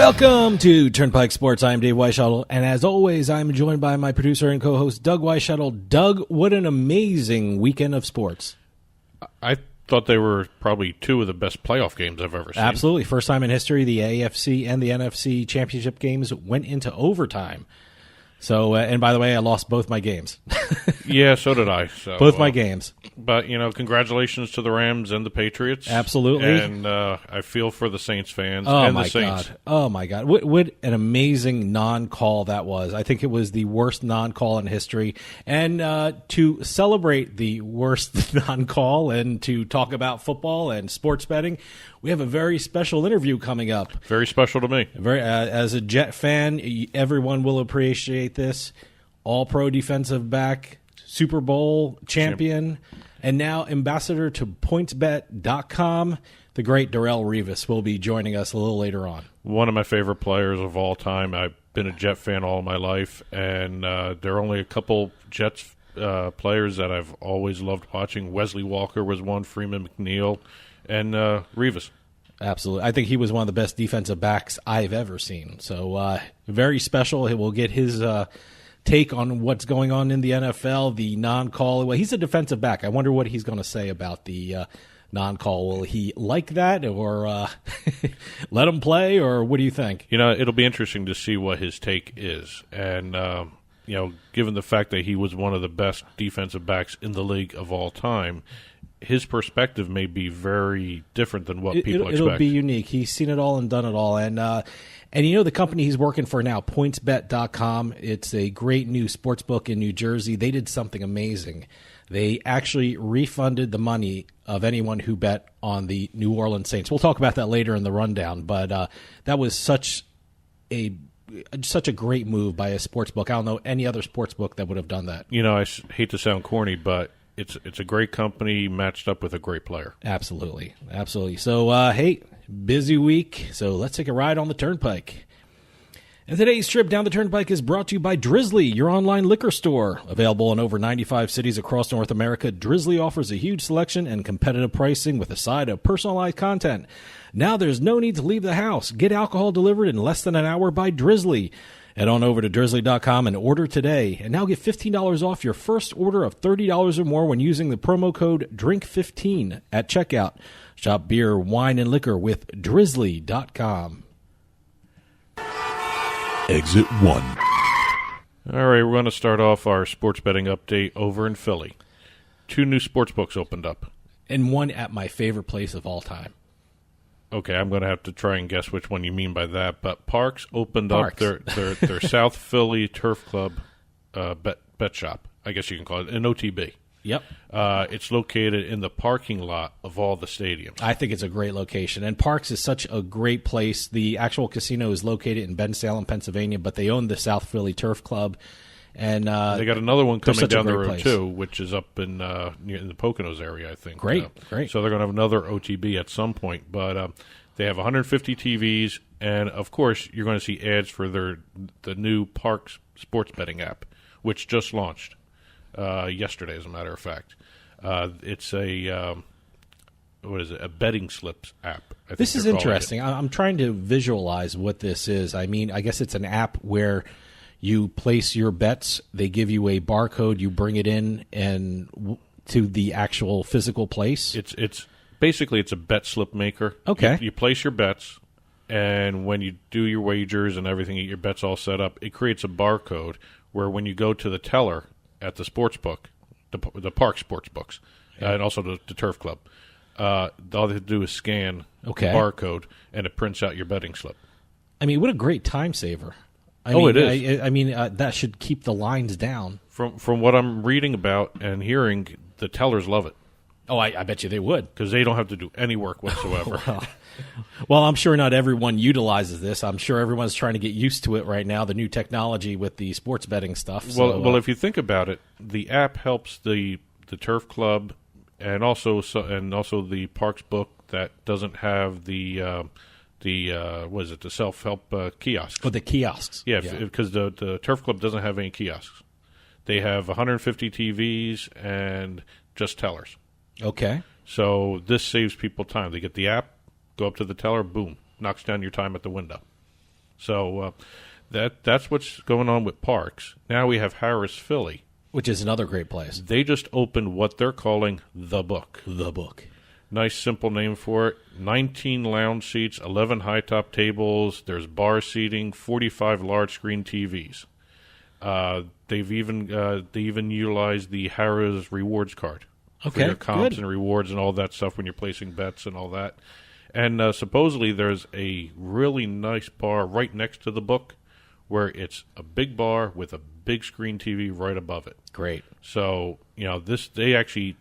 Welcome to Turnpike Sports. I'm Dave Weishuttle, and as always, I'm joined by my producer and co-host, Doug Weishuttle. Doug, what an amazing weekend of sports. I thought they were probably two of the best playoff games I've ever seen. Absolutely. First time in history, the AFC and the NFC championship games went into overtime. So, and by the way, I lost both my games. Yeah, so did I. So, both my games. But, congratulations to the Rams and the Patriots. Absolutely. And I feel for the Saints fans and the Saints. Oh, my God. What an amazing non-call that was. I think it was the worst non-call in history. And to celebrate the worst non-call and to talk about football and sports betting, we have a very special interview coming up. Very special to me. As a Jet fan, everyone will appreciate this. All-pro defensive back, Super Bowl champion, and now ambassador to PointsBet.com. The great Darrelle Revis will be joining us a little later on. One of my favorite players of all time. I've been a Jet fan all my life, and there are only a couple Jets players that I've always loved watching. Wesley Walker was one, Freeman McNeil, and Revis. Absolutely. I think he was one of the best defensive backs I've ever seen. So very special. He will get his take on what's going on in the NFL, the non-call. Well, he's a defensive back. I wonder what he's going to say about the non-call. Will he like that or let him play, or what do you think? It'll be interesting to see what his take is. And, given the fact that he was one of the best defensive backs in the league of all time, his perspective may be very different than what people expect. It'll be unique. He's seen it all and done it all. And the company he's working for now, PointsBet.com, it's a great new sports book in New Jersey. They did something amazing. They actually refunded the money of anyone who bet on the New Orleans Saints. We'll talk about that later in the rundown, but that was such a great move by a sports book. I don't know any other sports book that would have done that. I hate to sound corny, but it's a great company matched up with a great player. Absolutely. So, hey, busy week, so let's take a ride on the Turnpike. And today's trip down the Turnpike is brought to you by Drizzly, your online liquor store. Available in over 95 cities across North America, Drizzly offers a huge selection and competitive pricing with a side of personalized content. Now there's no need to leave the house. Get alcohol delivered in less than an hour by Drizzly. Head on over to drizzly.com and order today. And now get $15 off your first order of $30 or more when using the promo code DRINK15 at checkout. Shop beer, wine, and liquor with drizzly.com. Exit 1. All right, we're going to start off our sports betting update over in Philly. 2 new sports books opened up. And one at my favorite place of all time. Okay, I'm going to have to try and guess which one you mean by that. But Parks opened up their South Philly Turf Club bet shop, I guess you can call it, an OTB. Yep. It's located in the parking lot of all the stadiums. I think it's a great location. And Parks is such a great place. The actual casino is located in Bensalem, Pennsylvania, but they own the South Philly Turf Club. And they got another one coming down the road, too, which is up in the Poconos area, I think. Great. So they're going to have another OTB at some point. But they have 150 TVs, and, of course, you're going to see ads for the new Parks sports betting app, which just launched yesterday, as a matter of fact. It's a betting slips app. This is interesting. I'm trying to visualize what this is. I mean, I guess it's an app where you place your bets. They give you a barcode. You bring it in and to the actual physical place. It's basically it's a bet slip maker. Okay. You place your bets, and when you do your wagers and everything, your bets all set up, it creates a barcode where when you go to the teller at the sports book, the park sports books, and also the turf club, all they have to do is scan the barcode, and it prints out your betting slip. I mean, what a great time saver. It is. I mean, that should keep the lines down. From what I'm reading about and hearing, the tellers love it. Oh, I bet you they would. Because they don't have to do any work whatsoever. Well, I'm sure not everyone utilizes this. I'm sure everyone's trying to get used to it right now, the new technology with the sports betting stuff. Well, if you think about it, the app helps the turf club and also the parks book that doesn't have the self-help kiosks. Oh, the kiosks. Yeah, because the turf club doesn't have any kiosks. They have 150 TVs and just tellers. Okay. So this saves people time. They get the app, go up to the teller, boom, knocks down your time at the window. So that's what's going on with parks. Now we have Harris Philly, which is another great place. They just opened what they're calling The Book. The Book. Nice, simple name for it. 19 lounge seats, 11 high-top tables. There's bar seating, 45 large-screen TVs. They even utilized the Harris Rewards card for your comps and rewards and all that stuff when you're placing bets and all that. And supposedly there's a really nice bar right next to The Book where it's a big bar with a big screen TV right above it. Great. So, they actually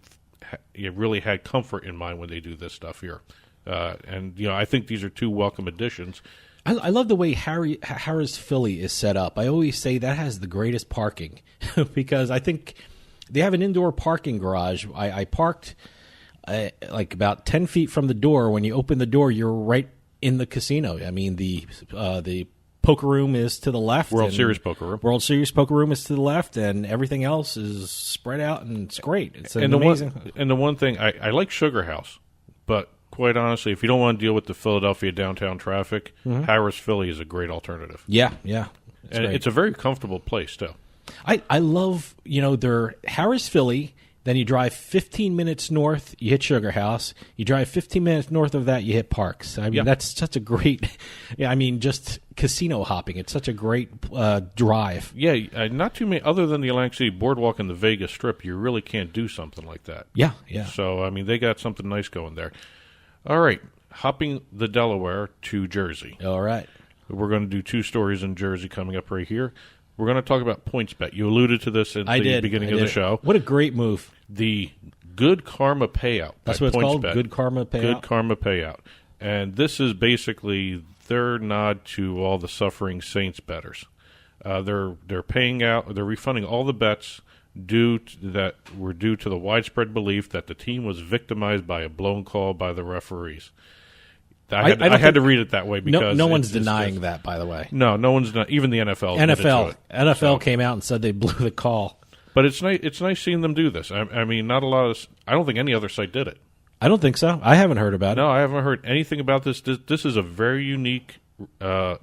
really had comfort in mind when they do this stuff here. And I think these are two welcome additions. I love the way Harris Philly is set up. I always say that has the greatest parking because I think they have an indoor parking garage. I parked like about 10 feet from the door. When you open the door, you're right in the casino. I mean, the poker room is to the left. World Series poker room is to the left, and everything else is spread out, and it's great. It's amazing. And the one thing, I like Sugar House, but quite honestly, if you don't want to deal with the Philadelphia downtown traffic, Harris Philly is a great alternative. Yeah. It's a very comfortable place, too. I love, their Harris Philly. Then you drive 15 minutes north, you hit Sugar House. You drive 15 minutes north of that, you hit Parks. I mean, that's such a great, just casino hopping. It's such a great drive. Yeah, not too many, other than the Atlantic City Boardwalk and the Vegas Strip, you really can't do something like that. Yeah. So, they got something nice going there. All right, hopping the Delaware to Jersey. All right. We're going to do two stories in Jersey coming up right here. We're going to talk about PointsBet. You alluded to this at the beginning of the show. What a great move. The Good Karma Payout. That's what it's called? Good Karma Payout? Good Karma Payout. And this is basically their nod to all the suffering Saints bettors. They're paying out, they're refunding all the bets that were due to the widespread belief that the team was victimized by a blown call by the referees. I had to read it that way because no one's denying that. By the way, no one's not. Even the NFL. NFL came out and said they blew the call. But it's nice. It's nice seeing them do this. I mean, not a lot of. I don't think any other site did it. I don't think so. I haven't heard about it. No, I haven't heard anything about this. This is a very unique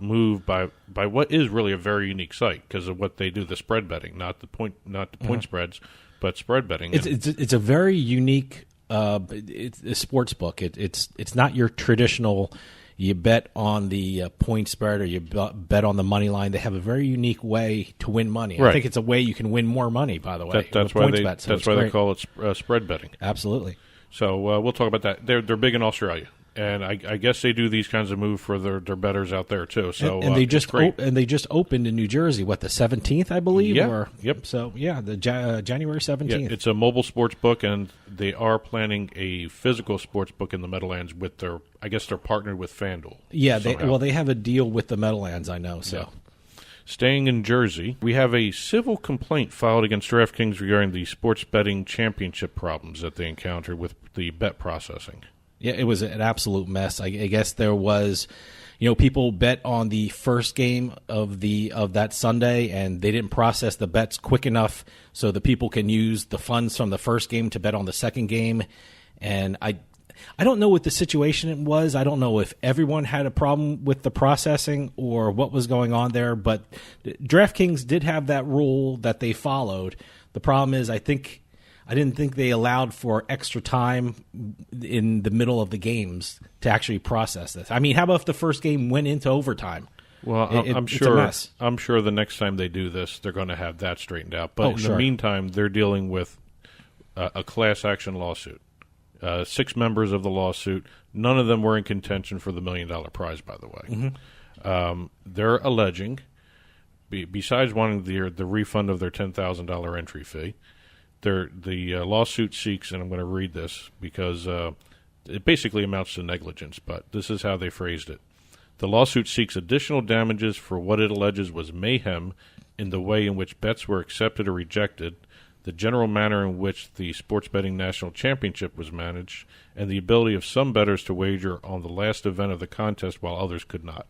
move by what is really a very unique site because of what they do. The spread betting, not the point spreads, but spread betting. It's a very unique. It's a sports book. It's not your traditional. You bet on the point spread or you bet on the money line. They have a very unique way to win money. Right. I think it's a way you can win more money. By the way, that's why they call it spread betting. Absolutely. So we'll talk about that. They're big in Australia, and I guess they do these kinds of moves for their bettors out there too. So and they just opened in New Jersey. What, the 17th, I believe? Yeah. Yep. So the January 17th. Yeah, it's a mobile sports book, and they are planning a physical sports book in the Meadowlands with their. I guess they're partnered with FanDuel. Yeah. They have a deal with the Meadowlands. I know. So. Yeah. Staying in Jersey, we have a civil complaint filed against DraftKings regarding the sports betting championship problems that they encountered with the bet processing. Yeah, it was an absolute mess. I guess there was, people bet on the first game of that Sunday, and they didn't process the bets quick enough so the people can use the funds from the first game to bet on the second game. And I don't know what the situation was. I don't know if everyone had a problem with the processing or what was going on there, but DraftKings did have that rule that they followed. The problem is I didn't think they allowed for extra time in the middle of the games to actually process this. I mean, how about if the first game went into overtime? Well, I'm sure. It's a mess. I'm sure the next time they do this, they're going to have that straightened out. But the meantime, they're dealing with a class action lawsuit. 6 members of the lawsuit. None of them were in contention for the $1 million prize, by the way. Mm-hmm. They're alleging, besides wanting the refund of their $10,000 entry fee, the lawsuit seeks, and I'm going to read this because it basically amounts to negligence, but this is how they phrased it. The lawsuit seeks additional damages for what it alleges was mayhem in the way in which bets were accepted or rejected, the general manner in which the Sports Betting National Championship was managed, and the ability of some bettors to wager on the last event of the contest while others could not.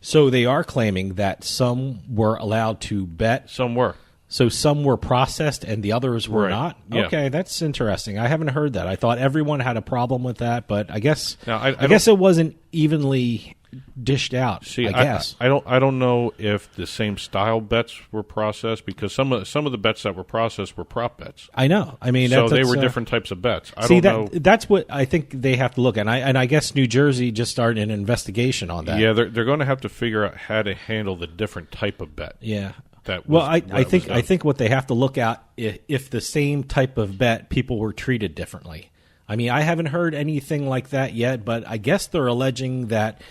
So they are claiming that some were allowed to bet. Some were. So some were processed and the others were not? Yeah. Okay, that's interesting. I haven't heard that. I thought everyone had a problem with that, but I guess now, I guess it wasn't evenly dished out. See, I guess I don't know if the same style bets were processed, because some of the bets that were processed were prop bets. I know. I mean, so they were different types of bets. I see, don't know. That's what I think they have to look at. And I guess New Jersey just started an investigation on that. Yeah, they're going to have to figure out how to handle the different type of bet. Yeah. I think what they have to look at, if the same type of bet people were treated differently. I mean, I haven't heard anything like that yet, but I guess they're alleging that,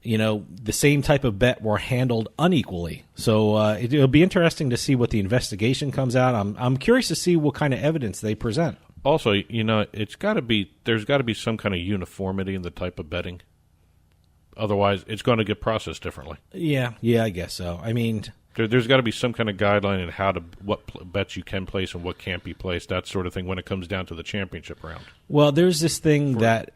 the same type of bet were handled unequally. So it'll be interesting to see what the investigation comes out. I'm curious to see what kind of evidence they present. Also, there's got to be some kind of uniformity in the type of betting. Otherwise, it's going to get processed differently. Yeah, I guess so. I mean, there's got to be some kind of guideline in what bets you can place and what can't be placed, that sort of thing, when it comes down to the championship round. Well, there's this thing that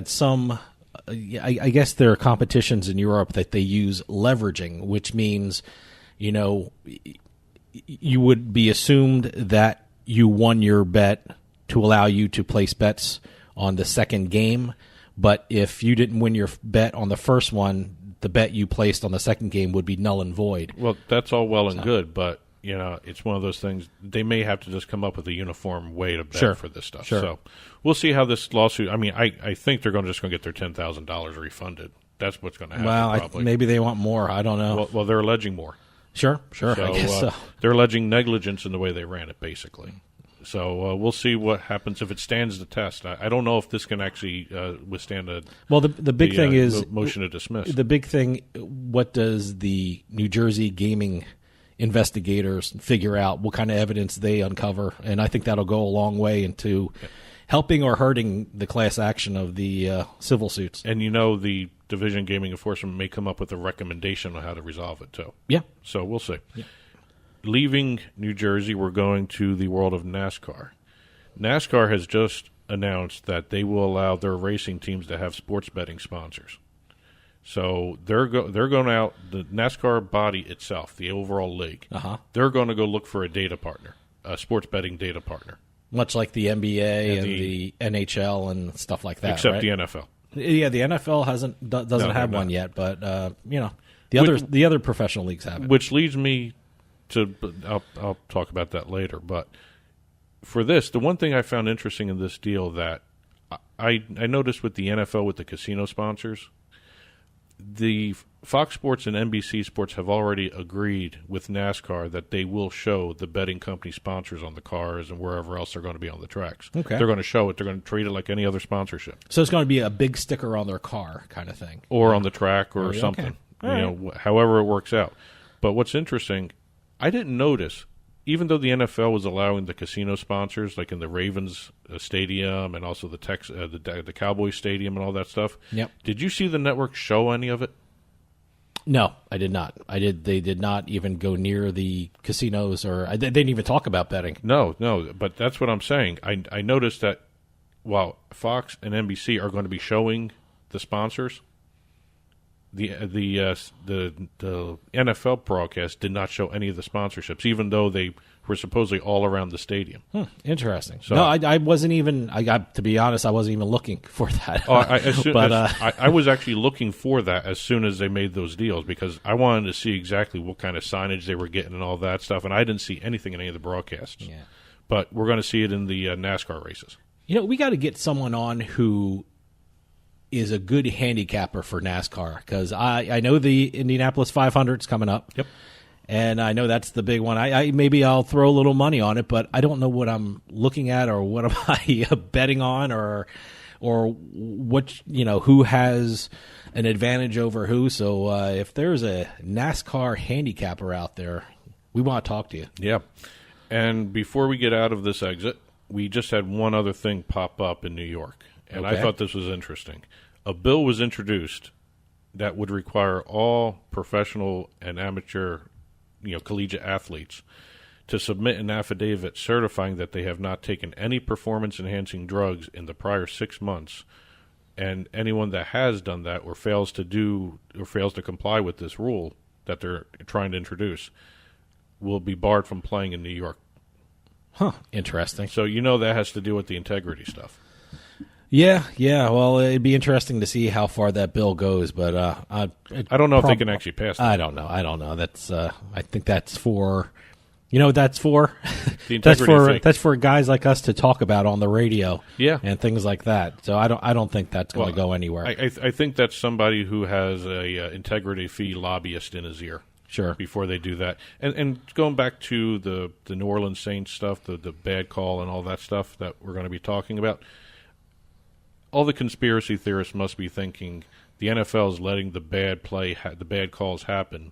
some, I guess there are competitions in Europe that they use leveraging, which means, you would be assumed that you won your bet to allow you to place bets on the second game. But if you didn't win your bet on the first one, the bet you placed on the second game would be null and void. Well, that's all well and good, but it's one of those things. They may have to just come up with a uniform way to bet for this stuff. Sure. So we'll see how this lawsuit. I mean, I think they're just going to get their $10,000 refunded. That's what's going to happen. Well, probably. Maybe they want more. I don't know. Well, they're alleging more. Sure. So, I guess so. They're alleging negligence in the way they ran it, basically. So we'll see what happens if it stands the test. I don't know if this can actually withstand the big thing is motion to dismiss. The big thing, what does the New Jersey gaming investigators figure out? What kind of evidence they uncover? And I think that'll go a long way into helping or hurting the class action of the civil suits. And the Division Gaming Enforcement may come up with a recommendation on how to resolve it too. Yeah. So we'll see. Yeah. Leaving New Jersey, we're going to the world of NASCAR. NASCAR has just announced that they will allow their racing teams to have sports betting sponsors. So they're going out, the NASCAR body itself, the overall league, they're going to go look for a data partner, a sports betting data partner. Much like the NBA and the NHL and stuff like that, except right? the NFL. Yeah, the NFL doesn't have one yet, but the other professional leagues have it. Which leads me to, I'll talk about that later, but for this, the one thing I found interesting in this deal that I noticed with the NFL, with the casino sponsors, the Fox Sports and NBC Sports have already agreed with NASCAR that they will show the betting company sponsors on the cars and wherever else they're going to be on the tracks. Okay. They're going to show it. They're going to treat it like any other sponsorship. So it's going to be a big sticker on their car kind of thing. Or on the track or something. Okay. However it works out. But what's interesting, I didn't notice, even though the NFL was allowing the casino sponsors, like in the Ravens stadium and also the Cowboys stadium and all that stuff. Yep. Did you see the network show any of it? No, I did not. They did not even go near the casinos, or they didn't even talk about betting. No. But that's what I'm saying. I noticed that while Fox and NBC are going to be showing the sponsors, the NFL broadcast did not show any of the sponsorships, even though they were supposedly all around the stadium. Interesting. So, no, I wasn't even. I got to be honest, I wasn't even looking for that. I was actually looking for that as soon as they made those deals, because I wanted to see exactly what kind of signage they were getting and all that stuff, and I didn't see anything in any of the broadcasts. Yeah. But we're going to see it in the NASCAR races. We got to get someone on who is a good handicapper for NASCAR, because I know the Indianapolis 500 is coming up. Yep. And I know that's the big one. Maybe I'll throw a little money on it, but I don't know what I'm looking at or what am I betting on or what, who has an advantage over who. So if there's a NASCAR handicapper out there, we want to talk to you. Yeah. And before we get out of this exit, we just had one other thing pop up in New York. And I thought this was interesting. A bill was introduced that would require all professional and amateur, collegiate athletes to submit an affidavit certifying that they have not taken any performance-enhancing drugs in the prior 6 months. And anyone that has done that or fails to comply with this rule that they're trying to introduce will be barred from playing in New York. Huh. Interesting. So that has to do with the integrity stuff. Yeah. Well, it'd be interesting to see how far that bill goes, but I don't know if they can actually pass that. I don't know. That's I think that's for. You know what that's for? The integrity fee. That's for guys like us to talk about on the radio, Yeah. and things like that. So I don't think that's going to go anywhere. I think that's somebody who has a integrity fee lobbyist in his ear. Sure. Before they do that, and going back to the New Orleans Saints stuff, the bad call and all that stuff that we're going to be talking about, all the conspiracy theorists must be thinking the NFL is letting the bad calls happen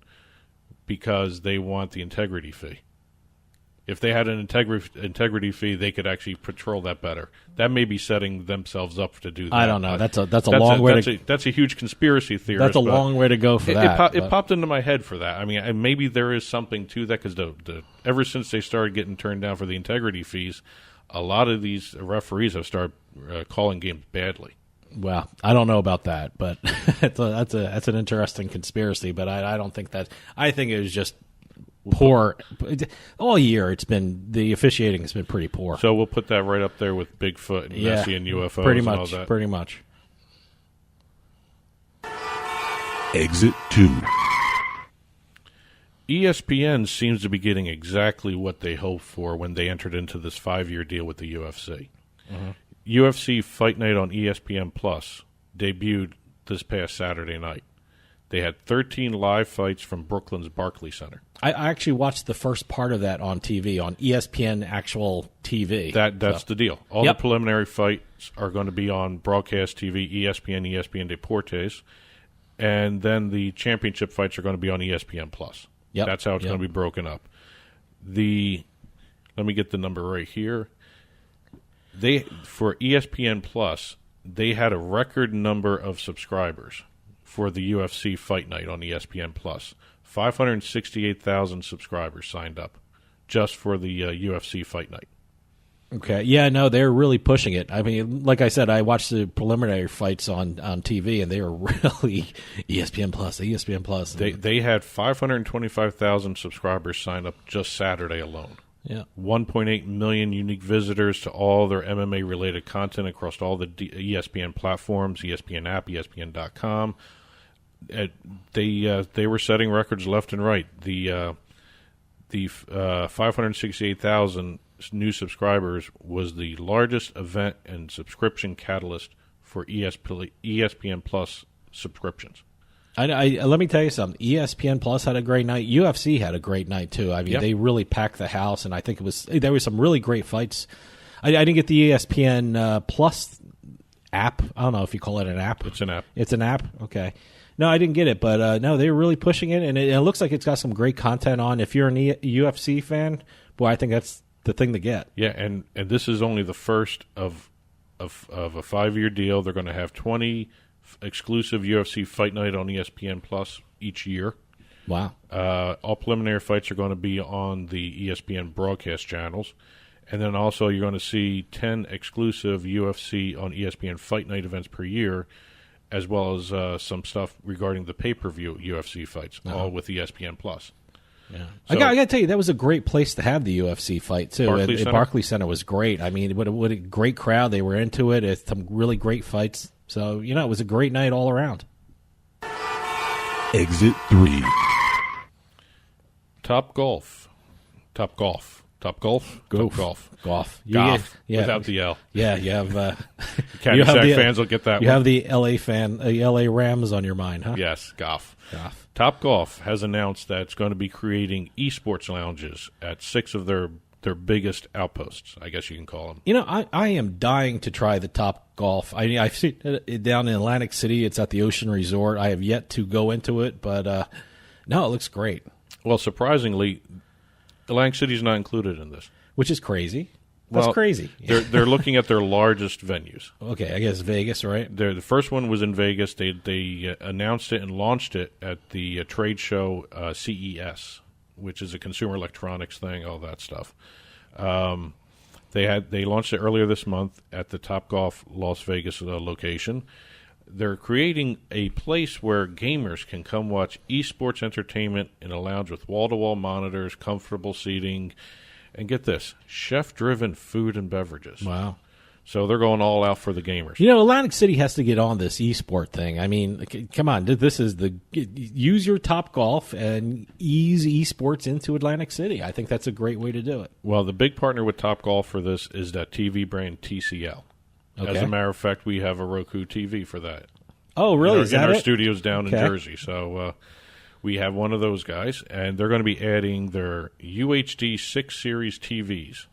because they want the integrity fee. If they had an integrity fee, they could actually patrol that better. That may be setting themselves up to do that. I don't know. That's a long way to. That's a huge conspiracy theory. That's a long way to go for that. It popped into my head for that. I mean, and maybe there is something to that because ever since they started getting turned down for the integrity fees, a lot of these referees have started calling games badly. Well, I don't know about that, but that's an interesting conspiracy. But I don't think that. I think it was just poor all year. The officiating has been pretty poor. So we'll put that right up there with Bigfoot and Messi and UFOs pretty and much, all that. Pretty much. Exit 2. ESPN seems to be getting exactly what they hoped for when they entered into this 5-year deal with the UFC. Mm-hmm. UFC Fight Night on ESPN Plus debuted this past Saturday night. They had 13 live fights from Brooklyn's Barclays Center. I actually watched the first part of that on TV, on ESPN actual TV. That's the deal. All the preliminary fights are going to be on broadcast TV, ESPN, ESPN Deportes, and then the championship fights are going to be on ESPN Plus. Yep. That's how it's going to be broken up. Let me get the number right here. For ESPN Plus, they had a record number of subscribers for the UFC Fight Night on ESPN Plus. 568,000 subscribers signed up just for the UFC Fight Night. Okay. Yeah, no, they're really pushing it. I mean, like I said, I watched the preliminary fights on TV, and they were really ESPN Plus. They had 525,000 subscribers sign up just Saturday alone. Yeah. 1.8 million unique visitors to all their MMA-related content across all the ESPN platforms, ESPN app, ESPN.com. They were setting records left and right. The 568,000 new subscribers was the largest event and subscription catalyst for ESPN Plus subscriptions. Let me tell you something. ESPN Plus had a great night. UFC had a great night too. I mean, They really packed the house, and I think there was some really great fights. I didn't get the ESPN Plus app. I don't know if you call it an app. It's an app. It's an app. Okay. No, I didn't get it, but no, they were really pushing it, and it looks like it's got some great content on. If you're an UFC fan, boy, I think that's the thing to get. Yeah, and this is only the first of a 5-year deal. They're going to have 20 exclusive UFC Fight Night on ESPN Plus each year. Wow. All preliminary fights are going to be on the ESPN broadcast channels. And then also you're going to see 10 exclusive UFC on ESPN Fight Night events per year, as well as some stuff regarding the pay-per-view UFC fights, all with ESPN Plus. Yeah. So, I got to tell you, that was a great place to have the UFC fight, too. Barclays Center was great. I mean, what a great crowd. They were into it. It's some really great fights. So, it was a great night all around. Exit 3. TopGolf. Golf. Without the L. Yeah, you have Caddyshack fans will get that one. You have the LA Rams on your mind, huh? Yes, golf. TopGolf has announced that it's going to be creating esports lounges at 6 of their biggest outposts, I guess you can call them. I am dying to try the TopGolf. I've seen it down in Atlantic City. It's at the Ocean Resort. I have yet to go into it, but no, it looks great. Well, surprisingly, Atlantic City's not included in this. Which is crazy. That's crazy. They're looking at their largest venues. Okay, I guess Vegas, right? The first one was in Vegas. They announced it and launched it at the trade show CES, which is a consumer electronics thing, all that stuff. They launched it earlier this month at the TopGolf Las Vegas location. They're creating a place where gamers can come watch esports entertainment in a lounge with wall-to-wall monitors, comfortable seating, and get this, chef-driven food and beverages. Wow. So they're going all out for the gamers. You know, Atlantic City has to get on this esport thing. I mean, come on. This is use your TopGolf and ease esports into Atlantic City. I think that's a great way to do it. Well, the big partner with TopGolf for this is that TV brand TCL. Okay. As a matter of fact, we have a Roku TV for that. Oh, really? Is that in our it? studios down in Okay. Jersey. So we have one of those guys, and they're going to be adding their UHD 6 Series TVs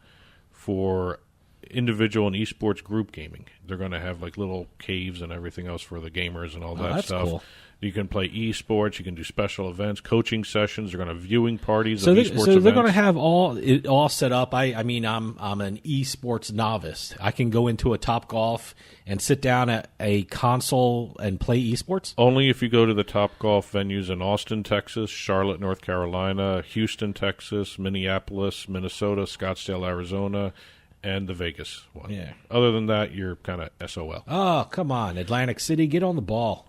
for individual and esports group gaming. They're going to have like little caves and everything else for the gamers and all that that's stuff. cool. You can play esports. You can do special events, coaching sessions. They're going to have viewing parties So, of they, esports so they're going to events. have it all set up. I mean, I'm an esports novice. I can go into a TopGolf and sit down at a console and play esports. Only if you go to the TopGolf venues in Austin, Texas, Charlotte, North Carolina, Houston, Texas, Minneapolis, Minnesota, Scottsdale, Arizona, and the Vegas one. Yeah. Other than that, you're kind of SOL. Oh, come on, Atlantic City, get on the ball.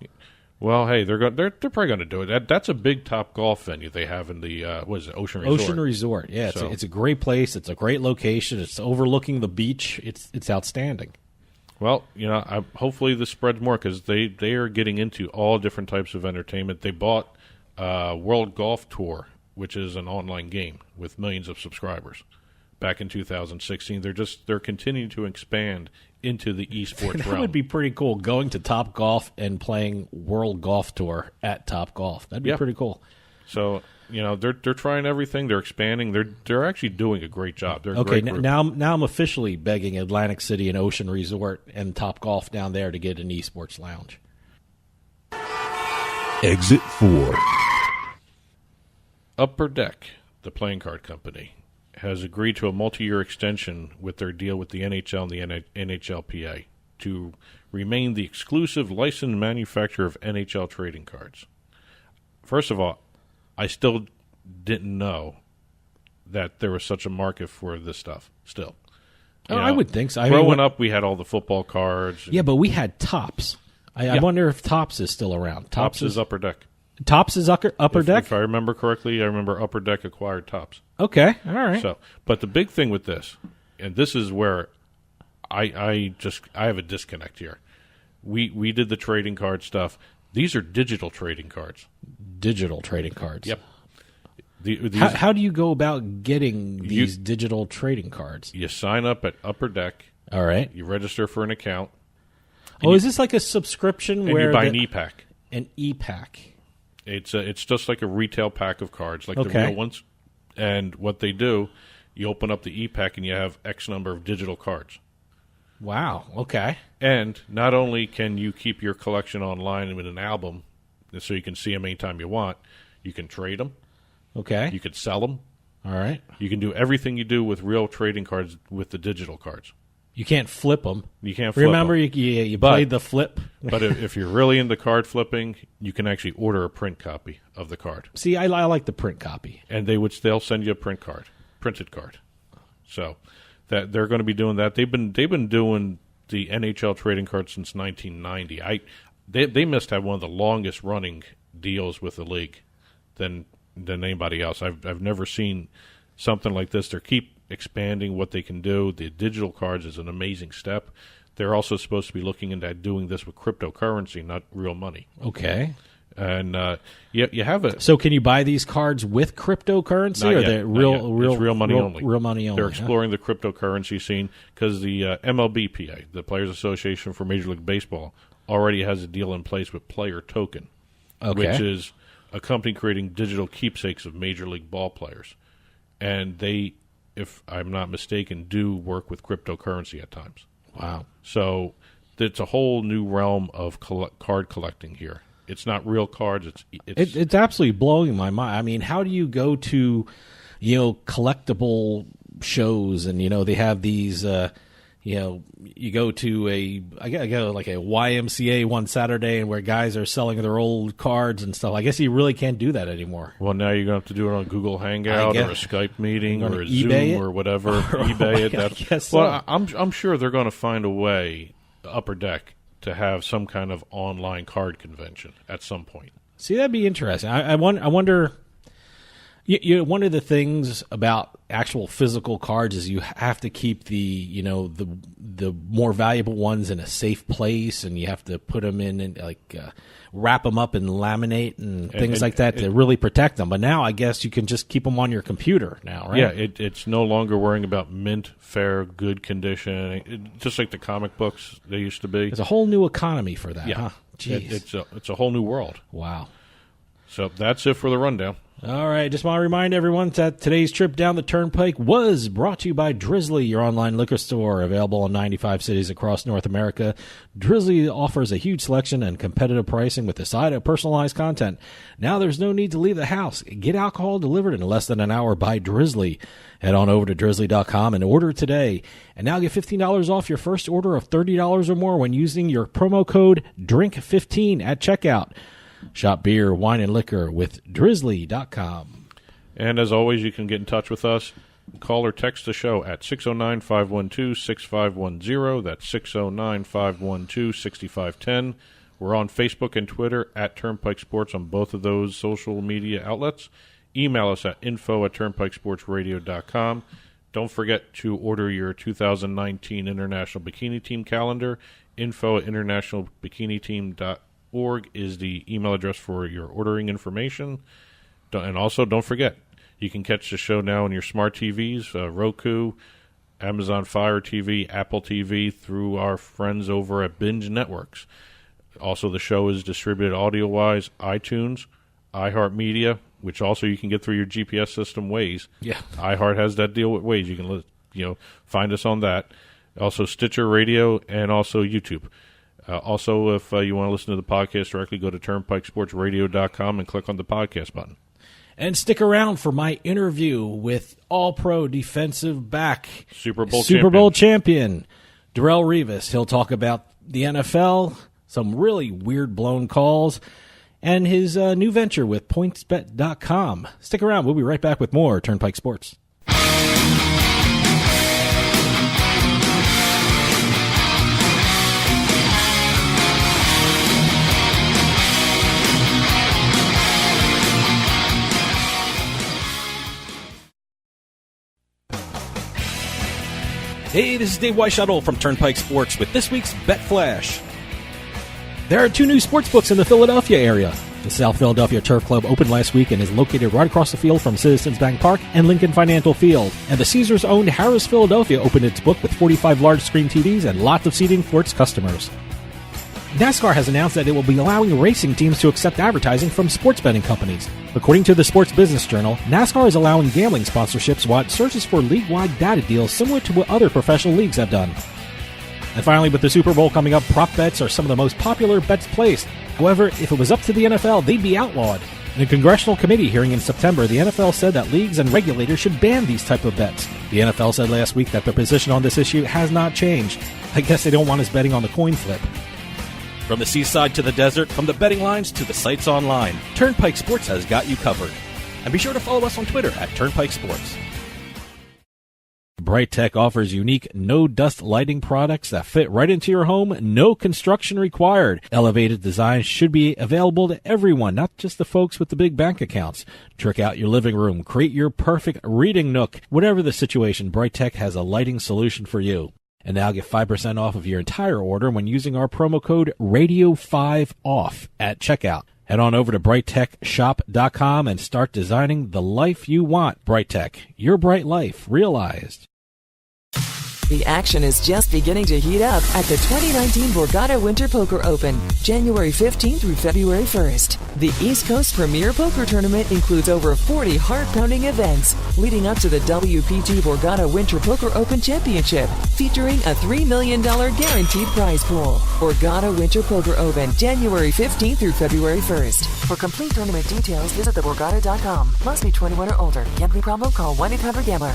Well, hey, they're probably going to do it. That's a big TopGolf venue they have in the what is it, Ocean Resort? Ocean Resort, yeah, So- it's a great place. It's a great location. It's overlooking the beach. It's outstanding. Well, you know, hopefully this spreads more because they are getting into all different types of entertainment. They bought World Golf Tour, which is an online game with millions of subscribers. Back in 2016, they're continuing to expand into the esports That realm. would be pretty cool. Going to TopGolf and playing World Golf Tour at TopGolf. That'd be Yeah. pretty cool. So you know they're trying everything. They're expanding. They're actually doing a great job. They're a Okay, great group. now I'm officially begging Atlantic City and Ocean Resort and TopGolf down there to get an esports lounge. Exit 4. Upper Deck, the playing card company, has agreed to a multi-year extension with their deal with the NHL and the NHLPA to remain the exclusive licensed manufacturer of NHL trading cards. First of all, I still didn't know that there was such a market for this stuff still. You I know, would think so. Growing up, we had all the football cards. Yeah, but we had Tops. I wonder if Tops is still around. Tops is Upper Deck. Tops is Upper Deck? If I remember correctly, I remember Upper Deck acquired Tops. Okay, all right. So, but the big thing with this, and this is where I have a disconnect here. We did the trading card stuff. These are digital trading cards. Digital trading cards. Yep. These, How do you go about getting these digital trading cards? you sign up at Upper Deck. All right. You register for an account. Oh, is this like a subscription And where you buy an e-pack. an e-pack? It's just like a retail pack of cards, like the Okay. real ones. And what they do, you open up the e-pack and you have X number of digital cards. Wow. Okay. And not only can you keep your collection online with an album, so you can see them anytime you want, you can trade them, Okay. you can sell them, All right. you can do everything you do with real trading cards with the digital cards. You can't flip them. You can't flip Remember, them. you But- played the flip. But if you're really into card flipping, you can actually order a print copy of the card, See, I like the print copy. and they'll send you a printed card. So that they're going to be doing that. They've been doing the NHL trading card since 1990. They must have one of the longest running deals with the league than anybody else. I've never seen something like this. They keep expanding what they can do. The digital cards is an amazing step. They're also supposed to be looking into doing this with cryptocurrency, not real money. Okay. And you have a So can you buy these cards with cryptocurrency, Not or yet, they're not real, yet. real, It's real money only. Real money only. They're exploring the cryptocurrency scene because the MLBPA, the Players Association for Major League Baseball, already has a deal in place with Player Token, Okay. which is a company creating digital keepsakes of Major League ball players. And they, if I'm not mistaken, do work with cryptocurrency at times. Wow. So it's a whole new realm of card collecting here. It's not real cards. It's absolutely blowing my mind. I mean, how do you go to, collectible shows and, they have these, you go to I go like a YMCA one Saturday and where guys are selling their old cards and stuff. I guess you really can't do that anymore. Well, now you're going to have to do it on Google Hangout or a Skype meeting You're or a gonna eBay Zoom it? or whatever. eBay it. I That's, guess so. well, I'm sure they're going to find a way, Upper Deck, to have some kind of online card convention at some point. See, that'd be interesting. I wonder, One of the things about actual physical cards is you have to keep the more valuable ones in a safe place, and you have to put them in wrap them up and laminate and things like that to really protect them. But now I guess you can just keep them on your computer now, right? Yeah, it's no longer worrying about mint, fair, good condition, just like the comic books they used to be. There's a whole new economy for that, Yeah. huh? Jeez. It's a whole new world. Wow. So that's it for the rundown. All right, just want to remind everyone that today's trip down the Turnpike was brought to you by Drizzly, your online liquor store, available in 95 cities across North America. Drizzly offers a huge selection and competitive pricing with a side of personalized content. Now there's no need to leave the house. Get alcohol delivered in less than an hour by Drizzly. Head on over to drizzly.com and order today. And now get $15 off your first order of $30 or more when using your promo code DRINK15 at checkout. Shop beer, wine, and liquor with drizzly.com. And as always, you can get in touch with us. Call or text the show at 609-512-6510. That's 609-512-6510. We're on Facebook and Twitter at Turnpike Sports on both of those social media outlets. Email us at info@turnpikesportsradio.com. Don't forget to order your 2019 International Bikini Team calendar. info@internationalbikiniteam.org is the email address for your ordering information. And also, don't forget, you can catch the show now on your smart TVs, Roku, Amazon Fire TV, Apple TV, through our friends over at Binge Networks. Also, the show is distributed audio-wise, iTunes, iHeartMedia, which also you can get through your GPS system, Waze. Yeah. iHeart has that deal with Waze. You can find us on that. Also, Stitcher Radio, and also YouTube. Also, if you want to listen to the podcast directly, go to turnpikesportsradio.com and click on the podcast button. And stick around for my interview with All-Pro defensive back, Super Bowl champion, Darrelle Revis. He'll talk about the NFL, some really weird blown calls, and his new venture with PointsBet.com. Stick around. We'll be right back with more Turnpike Sports. Hey, this is Dave Weishuttle from Turnpike Sports with this week's Bet Flash. There are two new sports books in the Philadelphia area. The South Philadelphia Turf Club opened last week and is located right across the field from Citizens Bank Park and Lincoln Financial Field. And the Caesars-owned Harris Philadelphia opened its book with 45 large-screen TVs and lots of seating for its customers. NASCAR has announced that it will be allowing racing teams to accept advertising from sports betting companies. According to the Sports Business Journal, NASCAR is allowing gambling sponsorships while it searches for league-wide data deals similar to what other professional leagues have done. And finally, with the Super Bowl coming up, prop bets are some of the most popular bets placed. However, if it was up to the NFL, they'd be outlawed. In a congressional committee hearing in September, the NFL said that leagues and regulators should ban these type of bets. The NFL said last week that their position on this issue has not changed. I guess they don't want us betting on the coin flip. From the seaside to the desert, from the betting lines to the sites online, Turnpike Sports has got you covered. And be sure to follow us on Twitter at Turnpike Sports. Bright Tech offers unique no-dust lighting products that fit right into your home, no construction required. Elevated designs should be available to everyone, not just the folks with the big bank accounts. Trick out your living room, create your perfect reading nook. Whatever the situation, Bright Tech has a lighting solution for you. And now get 5% off of your entire order when using our promo code Radio5OFF at checkout. Head on over to BrightTechShop.com and start designing the life you want. Bright Tech, your bright life realized. The action is just beginning to heat up at the 2019 Borgata Winter Poker Open, January 15th through February 1st. The East Coast Premier Poker Tournament includes over 40 heart-pounding events, leading up to the WPT Borgata Winter Poker Open Championship, featuring a $3 million guaranteed prize pool. Borgata Winter Poker Open, January 15th through February 1st. For complete tournament details, visit theborgata.com. Must be 21 or older. Gambling problem? Call 1-800-GAMBLER.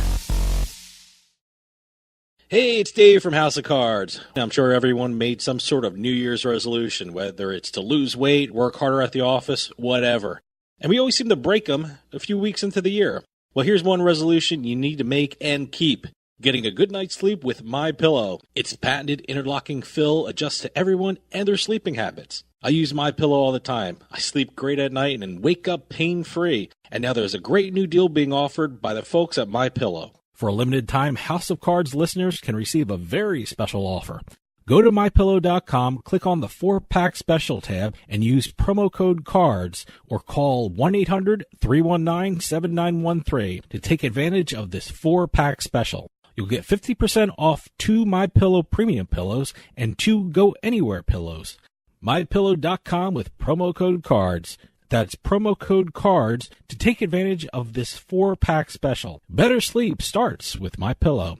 Hey, it's Dave from House of Cards. I'm sure everyone made some sort of New Year's resolution, whether it's to lose weight, work harder at the office, whatever. And we always seem to break them a few weeks into the year. Well, here's one resolution you need to make and keep. Getting a good night's sleep with MyPillow. Its patented interlocking fill adjusts to everyone and their sleeping habits. I use MyPillow all the time. I sleep great at night and wake up pain-free. And now there's a great new deal being offered by the folks at MyPillow. For a limited time, House of Cards listeners can receive a very special offer. Go to MyPillow.com, click on the 4-pack special tab, and use promo code CARDS or call 1-800-319-7913 to take advantage of this 4-pack special. You'll get 50% off 2 MyPillow premium pillows and 2 Go Anywhere pillows. MyPillow.com with promo code CARDS. That's promo code CARDS to take advantage of this 4-pack special. Better sleep starts with MyPillow.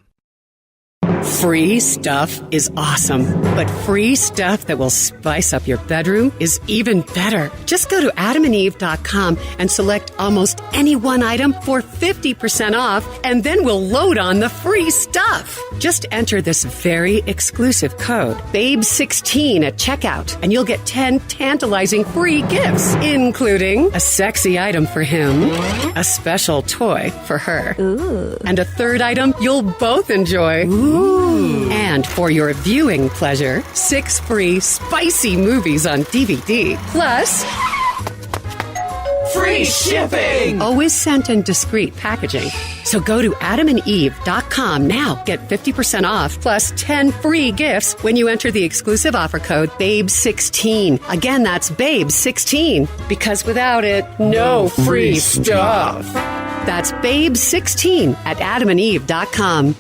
Free stuff is awesome, but free stuff that will spice up your bedroom is even better. Just go to adamandeve.com and select almost any one item for 50% off, and then we'll load on the free stuff. Just enter this very exclusive code, BABE16 at checkout, and you'll get 10 tantalizing free gifts, including a sexy item for him, a special toy for her, and a third item you'll both enjoy. And for your viewing pleasure, 6 free spicy movies on DVD, plus free shipping! Always sent in discreet packaging. So go to adamandeve.com now. Get 50% off plus 10 free gifts when you enter the exclusive offer code BABE16. Again, that's BABE16. Because without it, no free stuff. That's BABE16 at adamandeve.com.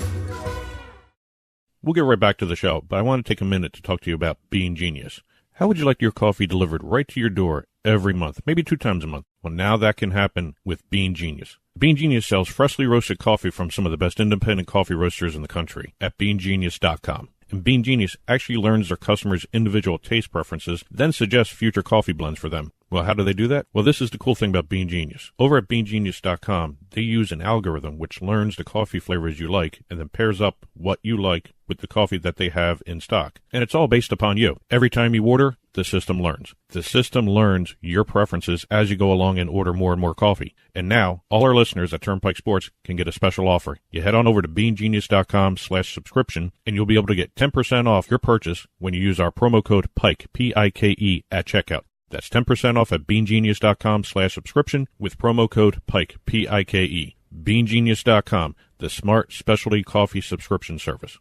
We'll get right back to the show, but I want to take a minute to talk to you about Bean Genius. How would you like your coffee delivered right to your door every month, maybe 2 times a month? Well, now that can happen with Bean Genius. Bean Genius sells freshly roasted coffee from some of the best independent coffee roasters in the country at beangenius.com. And Bean Genius actually learns their customers' individual taste preferences, then suggests future coffee blends for them. Well, how do they do that? Well, this is the cool thing about Bean Genius. Over at beangenius.com, they use an algorithm which learns the coffee flavors you like and then pairs up what you like with the coffee that they have in stock. And it's all based upon you. Every time you order, the system learns. The system learns your preferences as you go along and order more and more coffee. And now, all our listeners at Turnpike Sports can get a special offer. You head on over to beangenius.com/subscription, and you'll be able to get 10% off your purchase when you use our promo code PIKE, P-I-K-E, at checkout. That's 10% off at beangenius.com/subscription with promo code PIKE, P-I-K-E. beangenius.com, the smart specialty coffee subscription service.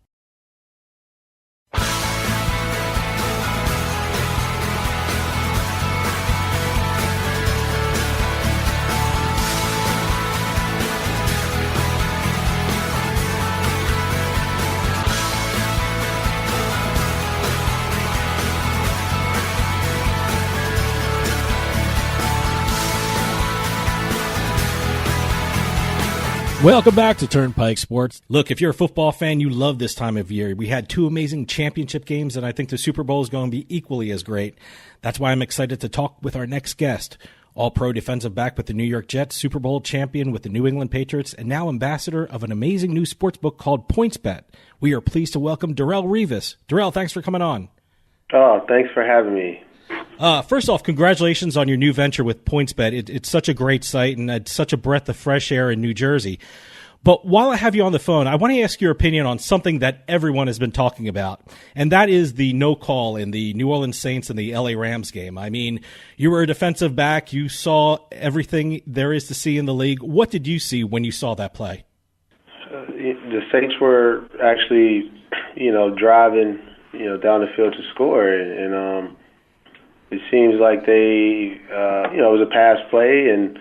Welcome back to Turnpike Sports. Look, if you're a football fan, you love this time of year. We had 2 amazing championship games, and I think the Super Bowl is going to be equally as great. That's why I'm excited to talk with our next guest. All-pro defensive back with the New York Jets, Super Bowl champion with the New England Patriots, and now ambassador of an amazing new sports book called PointsBet. We are pleased to welcome Darrelle Revis. Darrelle, thanks for coming on. Oh, thanks for having me. First off, congratulations on your new venture with PointsBet. It's such a great site, and it's such a breath of fresh air in New Jersey. But while I have you on the phone, I want to ask your opinion on something that everyone has been talking about, and that is the no call in the New Orleans Saints and the LA Rams game. I mean, you were a defensive back. You saw everything there is to see in the league. What did you see when you saw that play? The Saints were actually, driving, down the field to score, and it seems like they, it was a pass play, and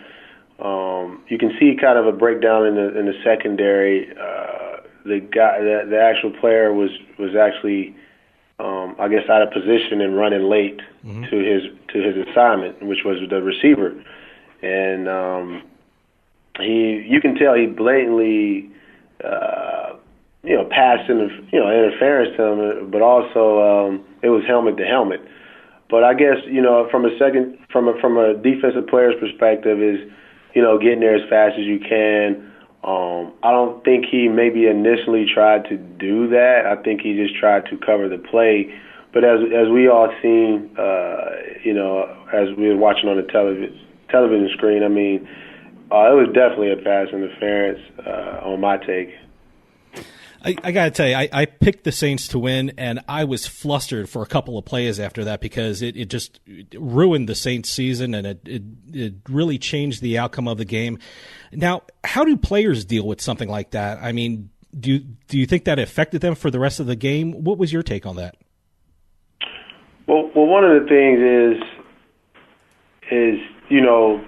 you can see kind of a breakdown in the secondary. The actual player was actually, I guess, out of position and running late to his assignment, which was the receiver, and you can tell he blatantly, passed interference to him, but also it was helmet to helmet. But I guess, from a defensive player's perspective is, getting there as fast as you can. I don't think he maybe initially tried to do that. I think he just tried to cover the play. But as we all seen, as we were watching on the television screen, I mean, it was definitely a pass interference on my take. I got to tell you, I picked the Saints to win, and I was flustered for a couple of plays after that because it just ruined the Saints' season, and it really changed the outcome of the game. Now, how do players deal with something like that? I mean, do you think that affected them for the rest of the game? What was your take on that? Well, one of the things is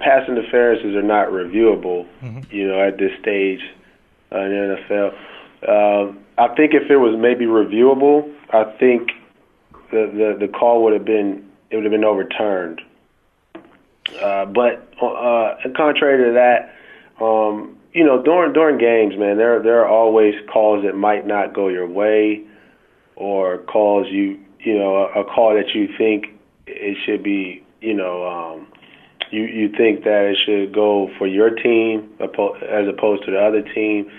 pass interferences are not reviewable, at this stage in the NFL. I think if it was maybe reviewable, I think the call would have been overturned. But contrary to that, during games, man, there are always calls that might not go your way, or calls a call that you think it should be, you think that it should go for your team as opposed to the other team.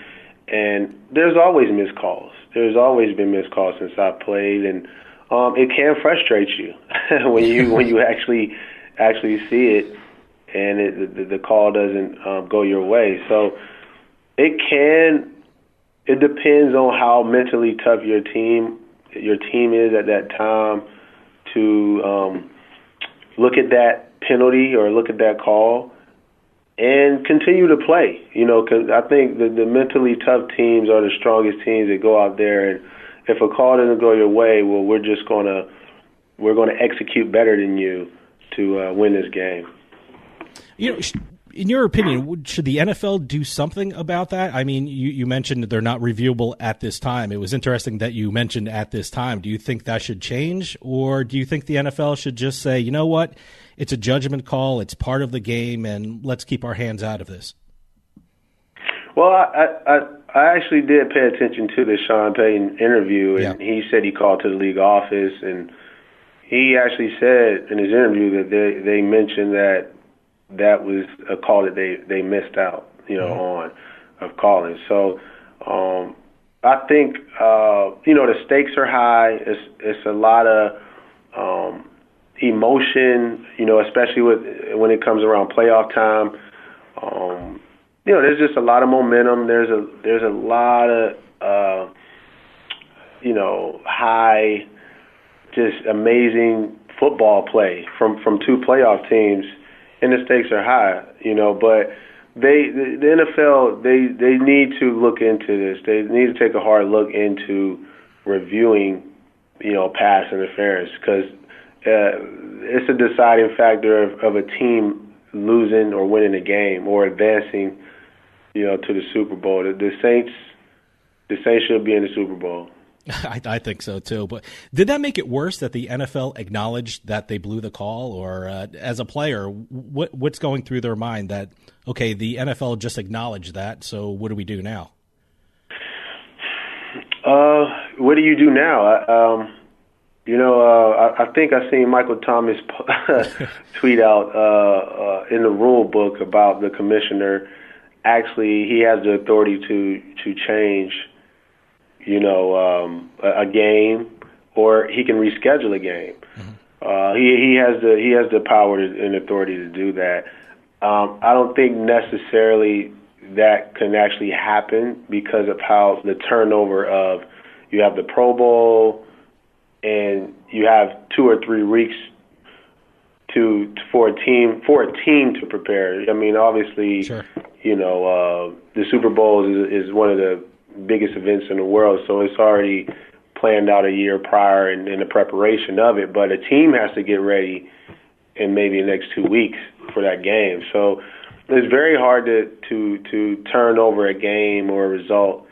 And there's always missed calls. There's always been missed calls since I've played, and it can frustrate you when you actually see it, and the call doesn't go your way. So it depends on how mentally tough your team is at that time to look at that penalty or look at that call and continue to play, because I think the mentally tough teams are the strongest teams that go out there, and if a call doesn't go your way, well, we're going to execute better than you to win this game. In your opinion, should the NFL do something about that? I mean, you mentioned they're not reviewable at this time. It was interesting that you mentioned at this time. Do you think that should change, or do you think the NFL should just say, you know what, it's a judgment call, it's part of the game, and let's keep our hands out of this? Well, I actually did pay attention to the Sean Payton interview, and he said he called to the league office, and he actually said in his interview that they mentioned that was a call that they missed out, on of calling. So I think the stakes are high. It's a lot of emotion, especially when it comes around playoff time. There's just a lot of momentum. There's a lot of high, just amazing football play from two playoff teams. And the stakes are high, but the NFL, they need to look into this. They need to take a hard look into reviewing, pass interference, because it's a deciding factor of a team losing or winning a game or advancing, to the Super Bowl. The Saints should be in the Super Bowl. I think so too. But did that make it worse that the NFL acknowledged that they blew the call, or as a player, what's going through their mind that, okay, the NFL just acknowledged that, so what do we do now? What do you do now? I think I seen Michael Thomas tweet out in the rule book about the commissioner. Actually, he has the authority to change a game, or he can reschedule a game. Mm-hmm. He has the power and authority to do that. I don't think necessarily that can actually happen because of how the turnover of, you have the Pro Bowl and you have 2 or 3 weeks for a team to prepare. I mean, obviously, sure. The Super Bowl is one of the biggest events in the world, so it's already planned out a year prior in the preparation of it. But a team has to get ready in maybe the next 2 weeks for that game. So it's very hard to turn over a game or a result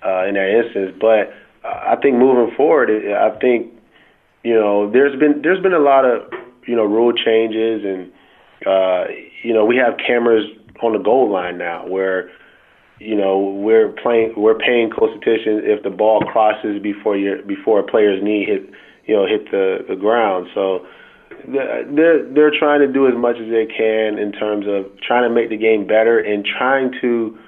in that instance. But I think moving forward, I think there's been a lot of rule changes, and we have cameras on the goal line now where we're paying close attention if the ball crosses before a player's knee hit the ground. So they're trying to do as much as they can in terms of trying to make the game better and trying to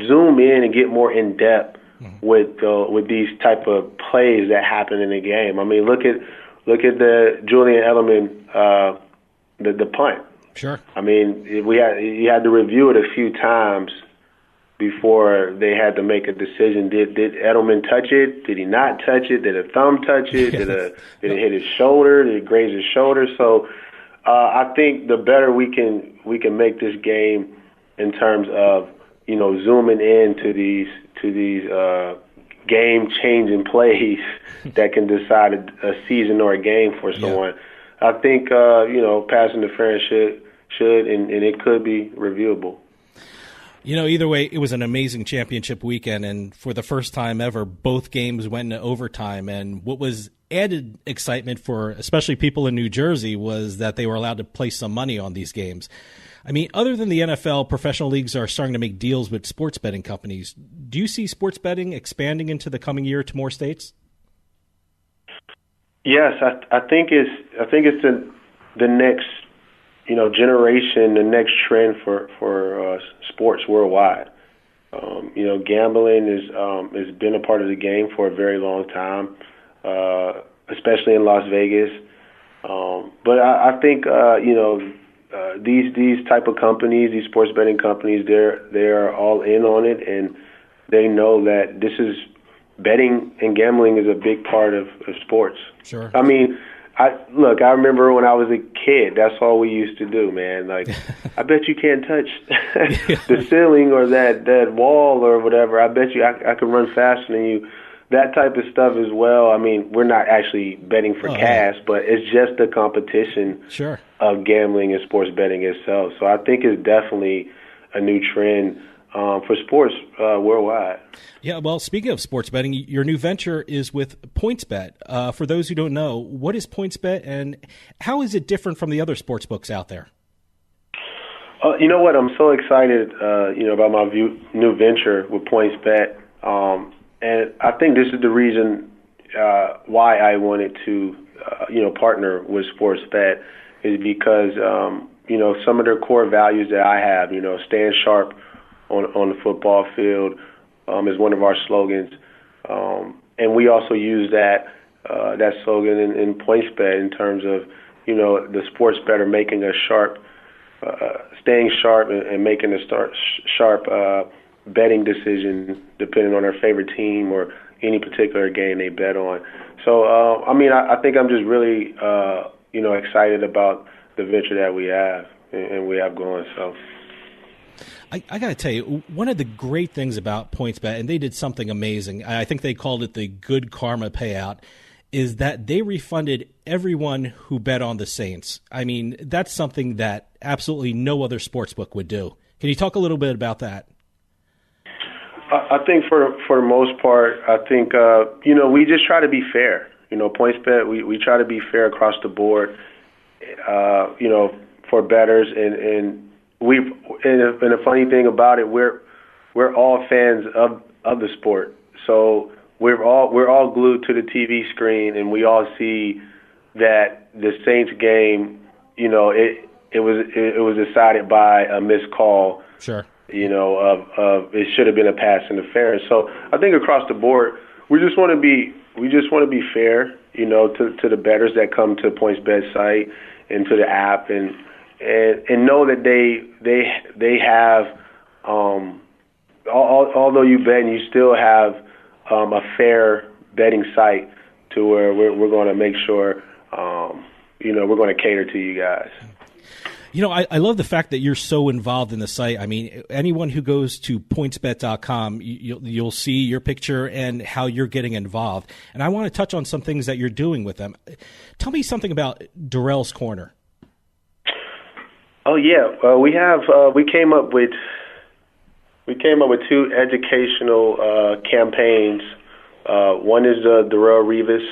zoom in and get more in depth with these type of plays that happen in the game. I mean, look at the Julian Edelman the punt. Sure. I mean, you had to review it a few times before they had to make a decision. Did Edelman touch it? Did he not touch it? Did a thumb touch it? Did it hit his shoulder? Did it graze his shoulder? So I think the better we can make this game in terms of zooming into these game-changing plays that can decide a season or a game for someone. I think pass interference should and it could be reviewable. Either way, it was an amazing championship weekend, and for the first time ever, both games went into overtime. And what was added excitement for especially people in New Jersey was that they were allowed to place some money on these games. I mean, other than the NFL, professional leagues are starting to make deals with sports betting companies. Do you see sports betting expanding into the coming year to more states? Yes, I think it's the next generation, the next trend for sports worldwide. Gambling has been a part of the game for a very long time, especially in Las Vegas. But I think these type of companies, these sports betting companies, they are all in on it, and they know that this is betting and gambling is a big part of sports. Sure. I mean, I remember when I was a kid, that's all we used to do, man. Like, I bet you can't touch the ceiling or that wall or whatever. I bet you I could run faster than you. That type of stuff as well. I mean, we're not actually betting for cash, but it's just the competition of gambling and sports betting itself. So I think it's definitely a new trend for sports worldwide. Yeah, well, speaking of sports betting, your new venture is with PointsBet. For those who don't know, what is PointsBet and how is it different from the other sports books out there? You know what? I'm so excited, about my new venture with PointsBet. And I think this is the reason why I wanted to, partner with SportsBet is because, some of their core values that I have, staying sharp on the football field is one of our slogans. And we also use that slogan in PointsBet in terms of, the sports bettor making us sharp, staying sharp and making a sharp betting decision depending on their favorite team or any particular game they bet on. So, I think I'm just really, excited about the venture that we have and we have going. So, I got to tell you, one of the great things about PointsBet, and they did something amazing, I think they called it the Good Karma Payout, is that they refunded everyone who bet on the Saints. I mean, that's something that absolutely no other sportsbook would do. Can you talk a little bit about that? I think for the most part, I think, we just try to be fair. PointsBet, we try to be fair across the board, for bettors. And the funny thing about it, we're all fans of the sport. So we're all glued to the TV screen, and we all see that the Saints game, it was decided by a missed call. Sure. Of it should have been a pass interference. So I think across the board, we just want to be fair, to the bettors that come to PointsBet site and to the app, and know that they have, although you bet, and you still have a fair betting site to where we're going to make sure, we're going to cater to you guys. I love the fact that you're so involved in the site. I mean, anyone who goes to PointsBet.com, you'll see your picture and how you're getting involved. And I want to touch on some things that you're doing with them. Tell me something about Darrelle's Corner. Oh yeah, we came up with two educational campaigns. One is the Darrelle Revis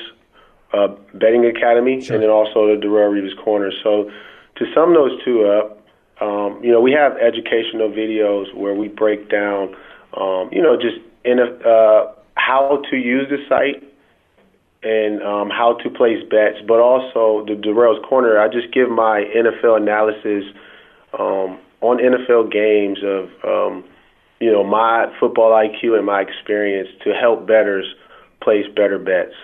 Betting Academy, and then also the Darrelle Revis Corner. So to sum those two up, we have educational videos where we break down, just how to use the site and how to place bets, but also the Darrelle's Corner. I just give my NFL analysis on NFL games of, my football IQ and my experience to help bettors place better bets.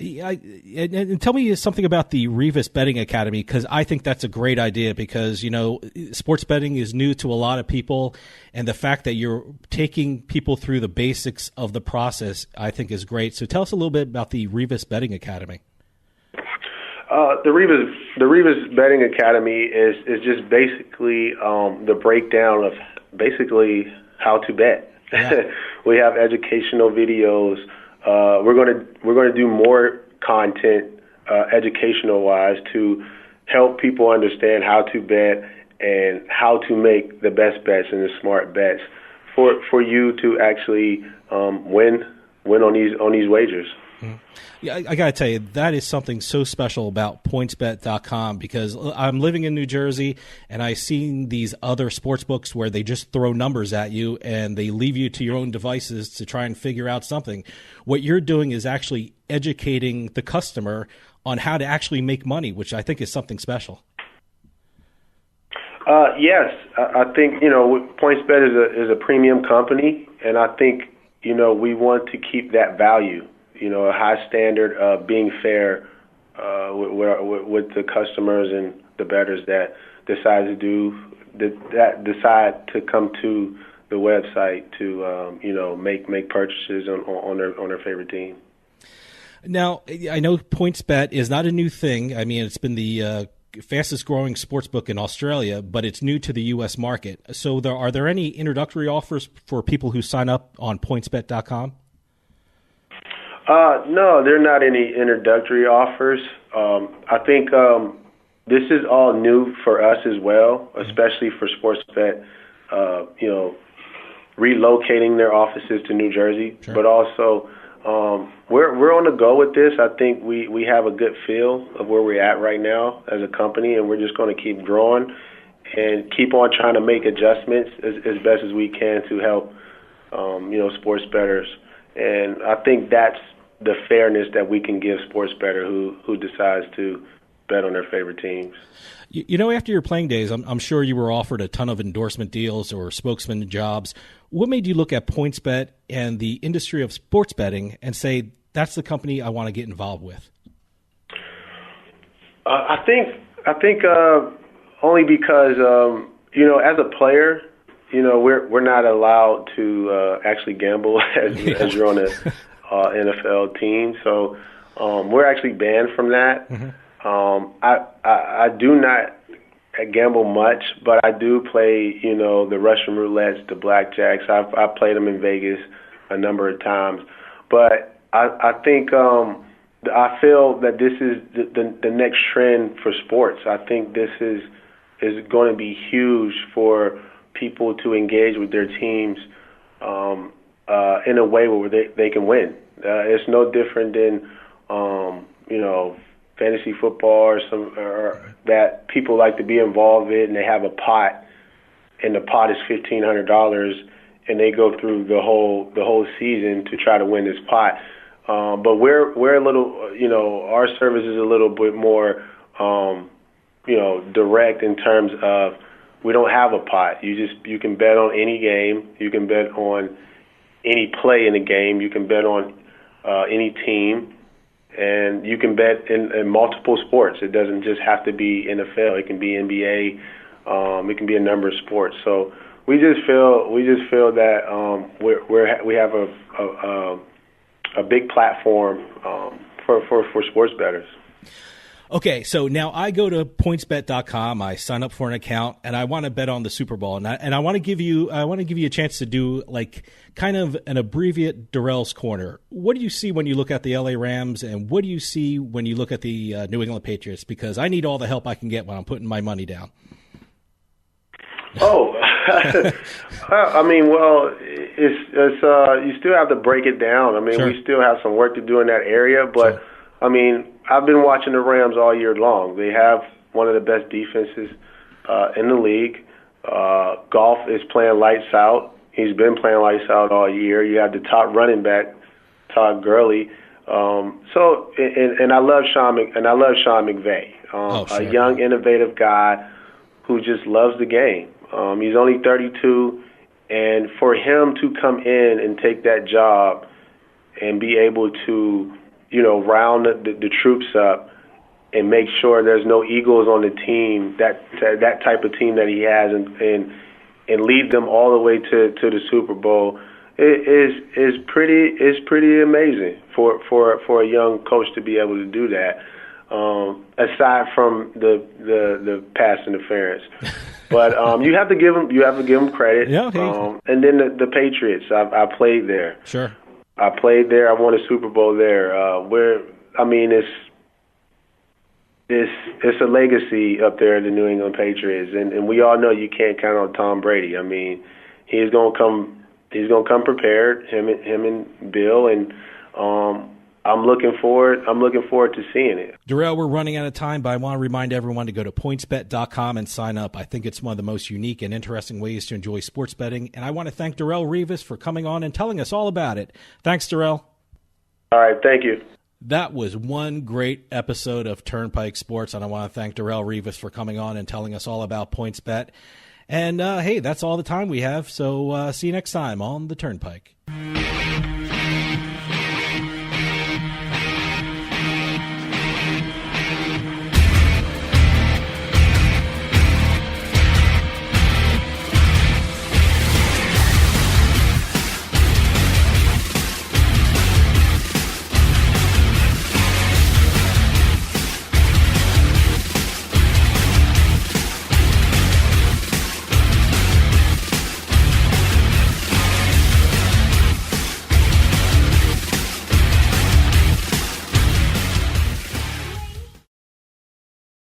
And tell me something about the Revis Betting Academy, because I think that's a great idea because, sports betting is new to a lot of people, and the fact that you're taking people through the basics of the process, I think is great. So tell us a little bit about the Revis Betting Academy. The Revis Betting Academy is just basically the breakdown of basically how to bet. Yeah. We have educational videos. We're going to do more content, educational wise, to help people understand how to bet and how to make the best bets and the smart bets for you to actually win on these wagers. Yeah, I got to tell you, that is something so special about PointsBet.com, because I'm living in New Jersey and I've seen these other sports books where they just throw numbers at you and they leave you to your own devices to try and figure out something. What you're doing is actually educating the customer on how to actually make money, which I think is something special. Yes, I think, PointsBet is a premium company, and I think, we want to keep that value. A high standard of being fair with the customers and the bettors that decide to come to the website to make purchases on their favorite team. Now, I know PointsBet is not a new thing. I mean, it's been the fastest growing sports book in Australia, but it's new to the U.S. market. So are there any introductory offers for people who sign up on PointsBet.com? No, there are not any introductory offers. I think this is all new for us as well, especially for SportsBet, relocating their offices to New Jersey. Sure. But also, we're on the go with this. I think we have a good feel of where we're at right now as a company, and we're just going to keep growing and keep on trying to make adjustments as best as we can to help, sports bettors. And I think that's the fairness that we can give sports bettor who decides to bet on their favorite teams. After your playing days, I'm sure you were offered a ton of endorsement deals or spokesman jobs. What made you look at PointsBet and the industry of sports betting and say, that's the company I want to get involved with? I think only because, as a player, we're not allowed to actually gamble as you're on a NFL team, so we're actually banned from that. Mm-hmm. I do not gamble much, but I do play, the Russian roulettes, the blackjacks. I've played them in Vegas a number of times, but I think I feel that this is the next trend for sports. I think this is going to be huge for people to engage with their teams in a way where they can win. It's no different than, fantasy football or that people like to be involved in, and they have a pot, and the pot is $1,500, and they go through the whole season to try to win this pot. But we're a little, our service is a little bit more, direct in terms of we don't have a pot. You can bet on any game. You can bet on any play in a game. You can bet on any team, and you can bet in multiple sports. It doesn't just have to be NFL. It can be NBA. It can be a number of sports. So we just feel that we have a big platform for sports bettors. Okay, so now I go to PointsBet.com. I sign up for an account, and I want to bet on the Super Bowl. And I want to give you a chance to do like kind of an abbreviate Darrelle's Corner. What do you see when you look at the LA Rams, and what do you see when you look at the New England Patriots? Because I need all the help I can get when I'm putting my money down. Oh, I mean, well, it's you still have to break it down. I mean, sure. We still have some work to do in that area, but sure. I mean, I've been watching the Rams all year long. They have one of the best defenses in the league. Goff is playing lights out. He's been playing lights out all year. You have the top running back, Todd Gurley. And I love Sean McVay, sure. A young, innovative guy who just loves the game. He's only 32, and for him to come in and take that job and be able to round the troops up and make sure there's no egos on the team, that type of team that he has, and lead them all the way to the Super Bowl is pretty amazing for a young coach to be able to do that. Aside from the pass interference, but you have to give him credit. Yeah. And then the Patriots, I played there. Sure. I played there. I won a Super Bowl there. It's a legacy up there, the New England Patriots, and we all know you can't count on Tom Brady. I mean, he's gonna come prepared. Him and Bill, and I'm looking forward to seeing it. Darrelle, we're running out of time, but I want to remind everyone to go to PointsBet.com and sign up. I think it's one of the most unique and interesting ways to enjoy sports betting, and I want to thank Darrelle Revis for coming on and telling us all about it. Thanks, Darrelle. All right, thank you. That was one great episode of Turnpike Sports, and I want to thank Darrelle Revis for coming on and telling us all about PointsBet. And, hey, that's all the time we have, so see you next time on the Turnpike.